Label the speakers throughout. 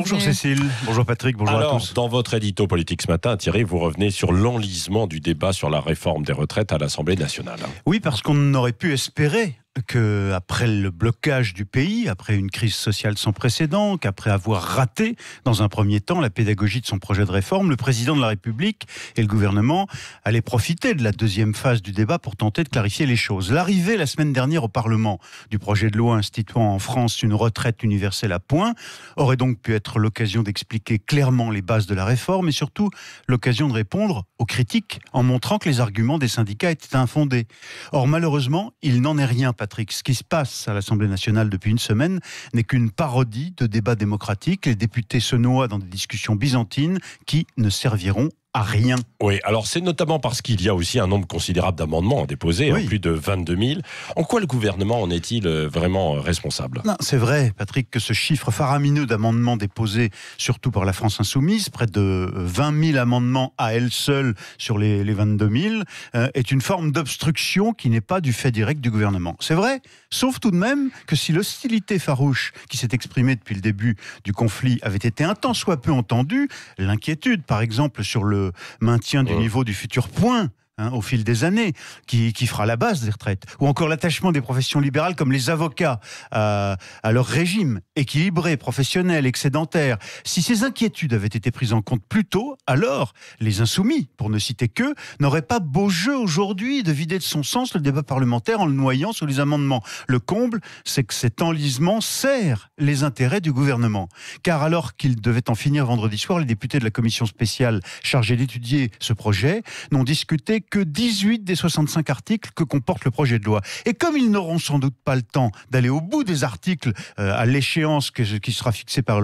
Speaker 1: Bonjour Cécile, bonjour Patrick, bonjour à tous.
Speaker 2: Dans votre édito politique ce matin, Thierry, vous revenez sur l'enlisement du débat sur la réforme des retraites à l'Assemblée nationale.
Speaker 1: Oui, parce qu'on aurait pu espérer qu'après le blocage du pays, après une crise sociale sans précédent, qu'après avoir raté dans un premier temps la pédagogie de son projet de réforme, le président de la République et le gouvernement allaient profiter de la deuxième phase du débat pour tenter de clarifier les choses. L'arrivée la semaine dernière au Parlement du projet de loi instituant en France une retraite universelle à points aurait donc pu être l'occasion d'expliquer clairement les bases de la réforme et surtout l'occasion de répondre aux critiques en montrant que les arguments des syndicats étaient infondés. Or malheureusement, il n'en est rien, Patrick. Ce qui se passe à l'Assemblée nationale depuis une semaine n'est qu'une parodie de débat démocratique. Les députés se noient dans des discussions byzantines qui ne serviront à rien.
Speaker 2: Oui, alors c'est notamment parce qu'il y a aussi un nombre considérable d'amendements déposés,
Speaker 1: Oui.
Speaker 2: plus de 22 000. En quoi le gouvernement en est-il vraiment responsable ?
Speaker 1: Non, c'est vrai, Patrick, que ce chiffre faramineux d'amendements déposés, surtout par la France Insoumise, près de 20 000 amendements à elle seule sur les 22 000, est une forme d'obstruction qui n'est pas du fait direct du gouvernement. C'est vrai, sauf tout de même que si l'hostilité farouche qui s'est exprimée depuis le début du conflit avait été un tant soit peu entendue, l'inquiétude, par exemple, sur le maintien du niveau du futur point, au fil des années, qui fera la base des retraites, ou encore l'attachement des professions libérales comme les avocats à leur régime équilibré, professionnel, excédentaire. Si ces inquiétudes avaient été prises en compte plus tôt, alors les insoumis, pour ne citer qu'eux, n'auraient pas beau jeu aujourd'hui de vider de son sens le débat parlementaire en le noyant sous les amendements. Le comble, c'est que cet enlisement sert les intérêts du gouvernement. Car alors qu'ils devaient en finir vendredi soir, les députés de la commission spéciale chargée d'étudier ce projet n'ont discuté que 18 des 65 articles que comporte le projet de loi. Et comme ils n'auront sans doute pas le temps d'aller au bout des articles à l'échéance qui sera fixée par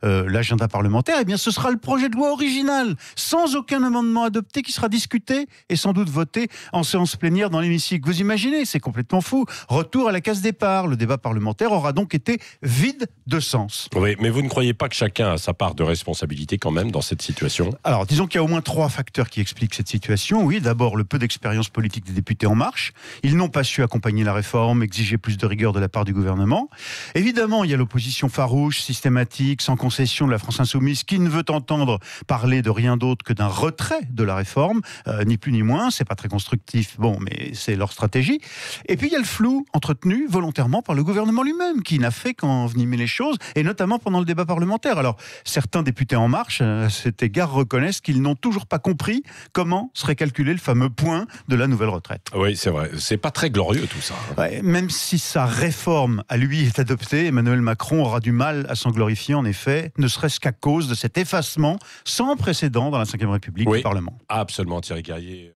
Speaker 1: l'agenda parlementaire, eh bien ce sera le projet de loi original, sans aucun amendement adopté, qui sera discuté et sans doute voté en séance plénière dans l'hémicycle. Vous imaginez, c'est complètement fou. Retour à la case départ. Le débat parlementaire aura donc été vide de sens.
Speaker 2: Oui, mais vous ne croyez pas que chacun a sa part de responsabilité quand même dans cette situation ?
Speaker 1: Alors, disons qu'il y a au moins 3 facteurs qui expliquent cette situation. Oui, d'abord, le peu d'expérience politique des députés En Marche. Ils n'ont pas su accompagner la réforme, exiger plus de rigueur de la part du gouvernement. Évidemment, il y a l'opposition farouche, systématique, sans concession de la France Insoumise, qui ne veut entendre parler de rien d'autre que d'un retrait de la réforme, ni plus ni moins. C'est pas très constructif, bon, mais c'est leur stratégie. Et puis, il y a le flou entretenu volontairement par le gouvernement lui-même, qui n'a fait qu'envenimer les choses, et notamment pendant le débat parlementaire. Alors, certains députés En Marche, à cet égard, reconnaissent qu'ils n'ont toujours pas compris comment serait calculé le fameux point de la nouvelle retraite.
Speaker 2: Oui, c'est vrai. C'est pas très glorieux tout ça.
Speaker 1: Ouais, même si sa réforme à lui est adoptée, Emmanuel Macron aura du mal à s'en glorifier, en effet, ne serait-ce qu'à cause de cet effacement sans précédent dans la Ve République du Parlement.
Speaker 2: Absolument, Thierry Carrier.